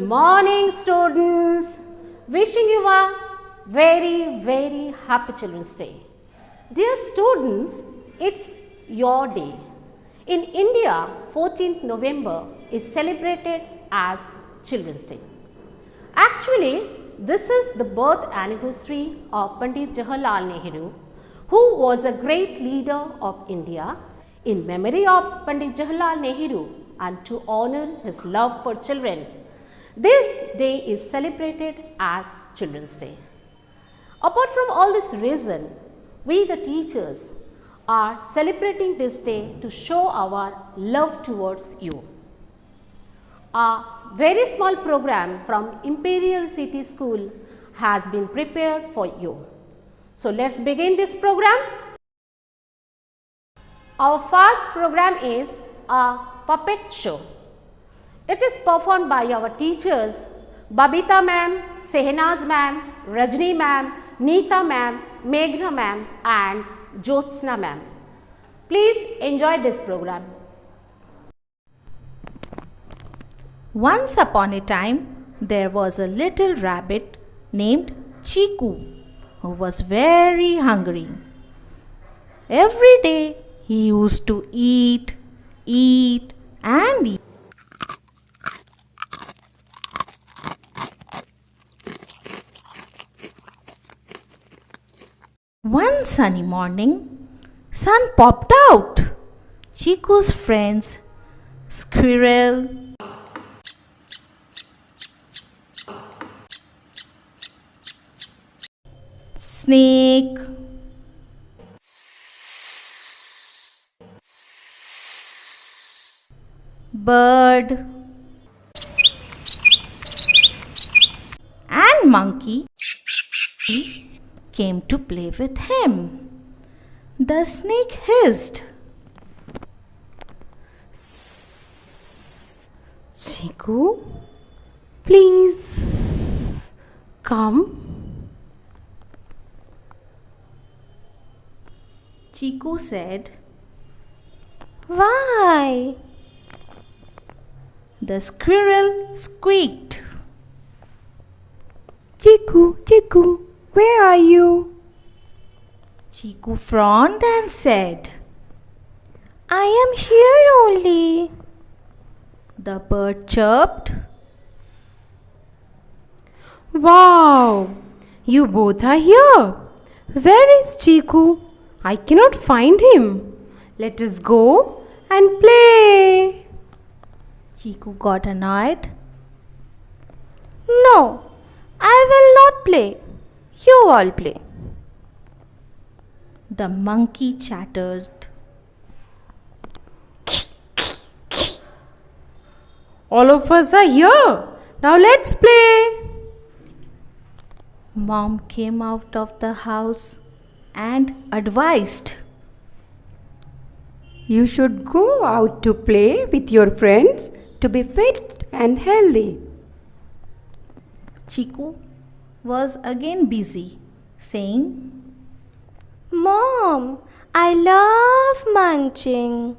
Morning students, wishing you a very happy Children's Day. Dear students, it's your day. In India, 14th November is celebrated as Children's Day. Actually, this is the birth anniversary of Pandit Jawaharlal Nehru, who was a great leader of India. In memory of Pandit Jawaharlal Nehru and to honor his love for children, this day is celebrated as Children's Day. Apart from all this reason, we the teachers are celebrating this day to show our love towards you. A very small program from Imperial City School has been prepared for you. So let's begin this program. Our first program is a puppet show. It is performed by our teachers Babita ma'am, Sehnaz ma'am, Rajni ma'am, Neeta ma'am, Meghna ma'am and Jyotsna ma'am. Please enjoy this program. Once upon a time, there was a little rabbit named Chiku who was very hungry. Every day he used to eat and eat. One sunny morning, sun popped out. Chiku's friends, squirrel, snake, bird, and monkey came to play with him. The snake hissed, Chiku, please come. Chiku said, Why? The squirrel squeaked, Chiku, where are you? Chiku frowned and said, I am here only. The bird chirped, Wow, you both are here. Where is Chiku? I cannot find him. Let us go and play. Chiku got annoyed. No, I will not play. You all play. The monkey chattered. All of us are here. Now let's play. Mom came out of the house and advised. You should go out to play with your friends to be fit and healthy. Chiku was again busy, saying, Mom, I love munching.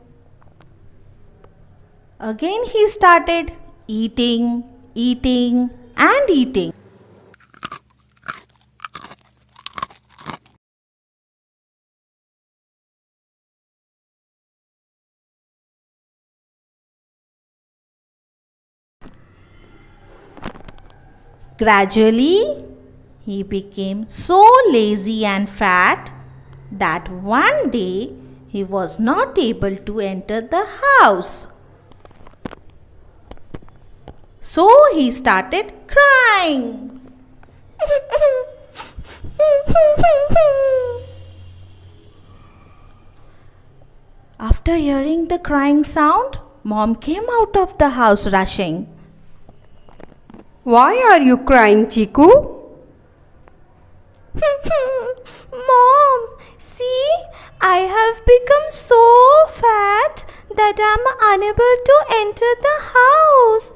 Again he started eating and eating. Gradually, he became so lazy and fat that one day he was not able to enter the house. So he started crying. After hearing the crying sound, Mom came out of the house rushing. Why are you crying, Chiku? Mom, see, I have become so fat that I am unable to enter the house.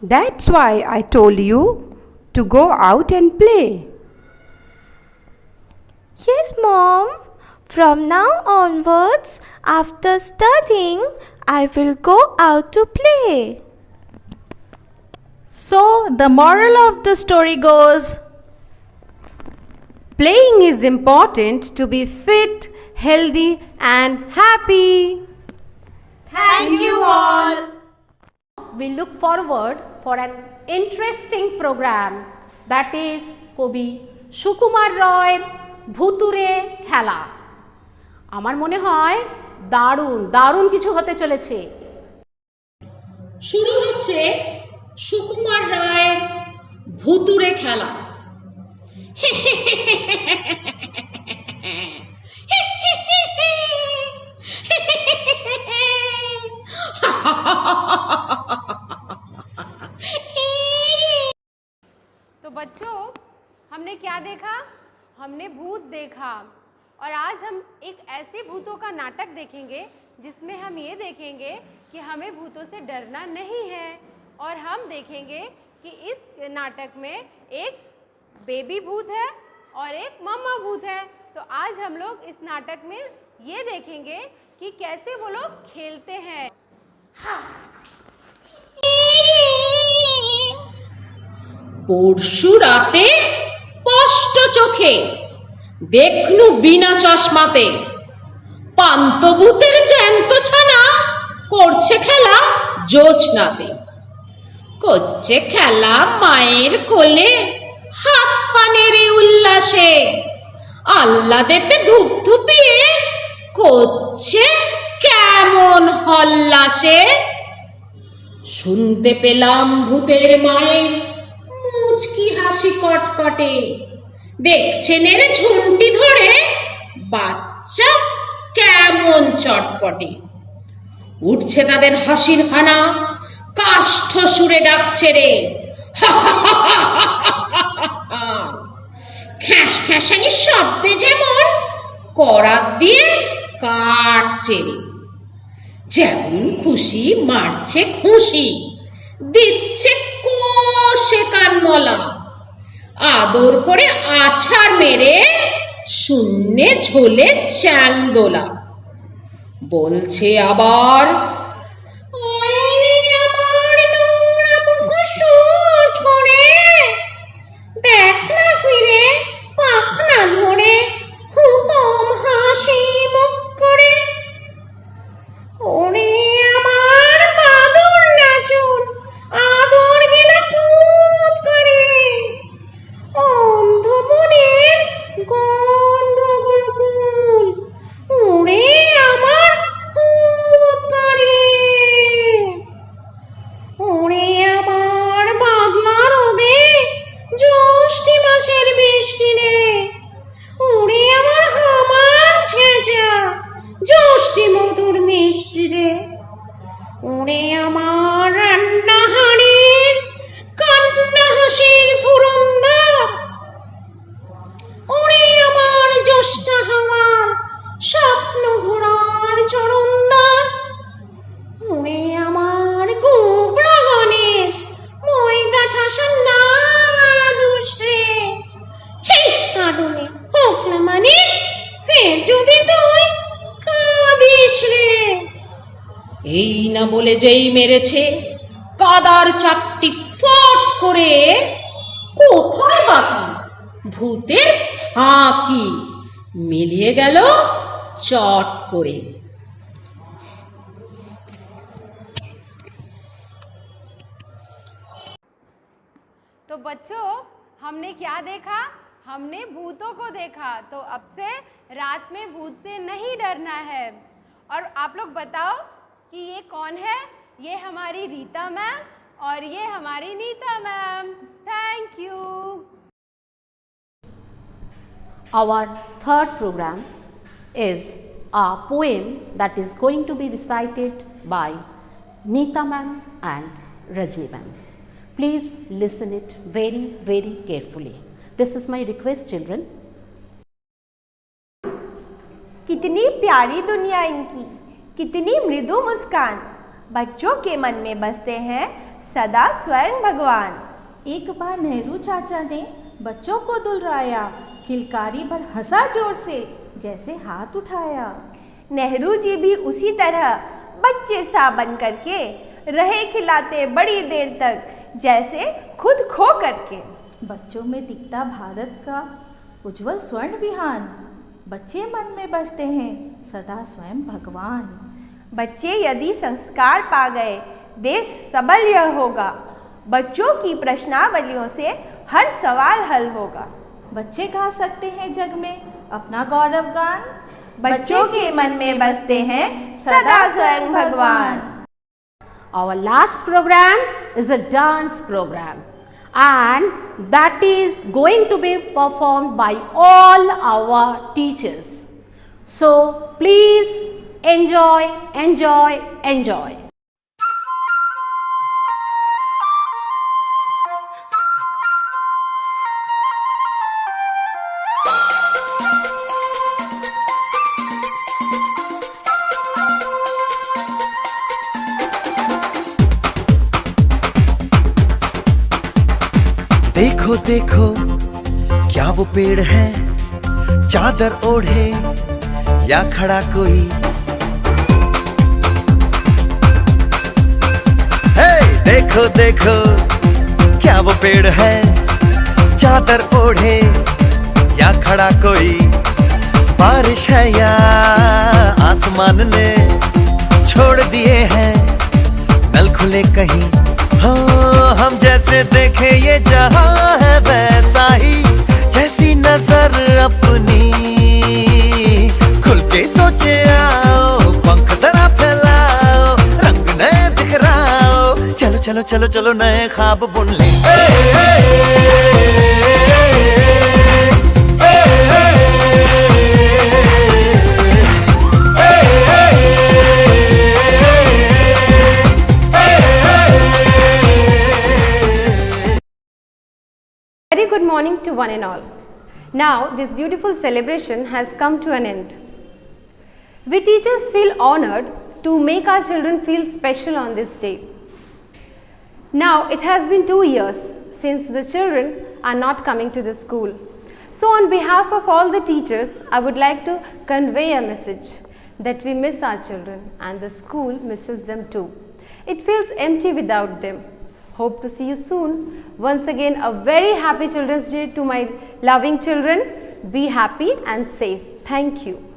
That's why I told you to go out and play. Yes, Mom. From now onwards, after studying, I will go out to play. So, the moral of the story goes, Playing is important to be fit, healthy, and happy. thank you all. We look forward for an interesting program, that is কবি সুকুমার রয়ের ভুতুড়ে খেলা। আমার মনে হয় দারুণ কিছু হতে চলেছে। শুরু হচ্ছে সুকুমার রায়ের ভুতুড়ে খেলা। तो बच्चों, हमने क्या देखा? हमने भूत देखा और आज हम एक ऐसे भूतों का नाटक देखेंगे जिसमें हम ये देखेंगे कि हमें भूतों से डरना नहीं है और हम देखेंगे कि इस नाटक में एक बेबी भूत है और एक मम्मा भूत है। तो आज हम लोग इस नाटक में ये देखेंगे कि कैसे वो लोग खेलते हैं। পরশু রাতে স্পষ্ট চোখে দেখনু বিনা চশমাতে পান্তভূতের জ্যান্ত ছানা করছে খেলা জোছনাতে, করছে খেলা মায়ের কোলে হাত পানের উল্লাসে, আহ্লাদেতে ধুপধুপিয়ে করছে কেমন হল্লাসে। শুনতে পেলাম ভূতের মায়ের মুচকি হাসি কটকটে, দেখছেন এর ঝুঁটি ধরে বাচ্চা কেমন চটপটে। উঠছে তাদের হাসির হানা, কাষ্ঠ সুরে ডাকছে রে, খ্যাস খ্যাসানি শব্দে যেমন করাত দিয়ে কাটছে রে, যেমন খুশি মারছে খুশি, দিচ্ছে কষে কানমলা, আদর করে আছাড় মেরে শূন্যে ঝোলে চ্যাংদোলা। বলছে আবার, দেখ না ফিরে পাখনা ধরে হুতম হাসি মুখ করে, ওরে আমার বাদর নাচুন আদর গেলা কুত করে, অন্ধ মনের গন্ধ গোকুল উড়ে আমার হুত করে, ওরে আমার বাদলা রোদে জ্যৈষ্ঠী মাসের বৃষ্টি রে, উড়ে আমার হামার ছেঁচা জ্যৈষ্ঠী মধুর মিষ্টি রে, ওরে আমার রান্না হাড়ির কান্না হাসির ফুরন্দর, ওরে আমার জ্যোৎস্না হাওয়ার স্বপ্ন ঘোড়ার চরণদার, ওরে আমার গোবরা গণেশ ময়দা ঠাসার না দুশ্রে, ছিঃ কাঁদনে হোক না মানে ফের যদি তুই কাঁদিস রে। এই না বলে যেই মেরেছে কাদার চাপটি ফট করে, কোথায় বাকি ভূতের ফাঁকি মিলিয়ে গেল চট করে। तो बच्चों, हमने क्या देखा? हमने भूतों को देखा। तो अब से रात में भूत से नहीं डरना है। और आप लोग बताओ कि ये कौन है? ये हमारी रीता मैम और ये हमारी Nita ma'am. Thank you. Our third program is a poem that is going to be recited by Neeta ma'am and Rajni ma'am. Please listen it very, very carefully. This is my request, children. कितनी प्यारी दुनिया इनकी, कितनी मृदु मुस्कान, बच्चों के मन में बसते हैं सदा स्वयं भगवान। एक बार नेहरू चाचा ने बच्चों को दुलराया, किलकारी भर हंसा जोर से, जैसे हाथ उठाया। नेहरू जी भी उसी तरह बच्चे सा बन करके रहे खिलाते बड़ी देर तक, जैसे खुद खो करके। बच्चों में दिखता भारत का उज्जवल स्वर्ण विहान, बच्चे मन में बसते हैं सदा स्वयं भगवान। बच्चे यदि संस्कार पा गए, देश सबल यह होगा, बच्चों की प्रश्नावलियों से हर सवाल हल होगा। बच्चे गा सकते हैं जग में अपना गौरव गान, बच्चों के मन में बसते हैं सदा स्वयं भगवान। Our last program is a dance program, and that is going to be performed by all our teachers. So please enjoy, enjoy, enjoy. देखो देखो क्या वो पेड़ है, चादर ओढ़े या खड़ा कोई। हे देखो देखो क्या वो पेड़ है, चादर ओढ़े या खड़ा कोई। बारिश है या आसमान ने छोड़ दिए हैं नल खुले कहीं। हो हम जैसे देखे ये जहां है वैसा ही, जैसी नजर अपनी खुल के सोचे आओ, पंख जरा फैलाओ, रंग नए बिखराओ, चलो चलो चलो चलो नए ख्वाब बुन ले। Very good morning to one and all. Now this beautiful celebration has come to an end. We teachers feel honored to make our children feel special on this day. Now it has been 2 years since the children are not coming to the school. So on behalf of all the teachers, I would like to convey a message that we miss our children and the school misses them too. It feels empty without them. Hope to see you soon. Once again, a very happy Children's Day to my loving children. Be happy and safe. Thank you.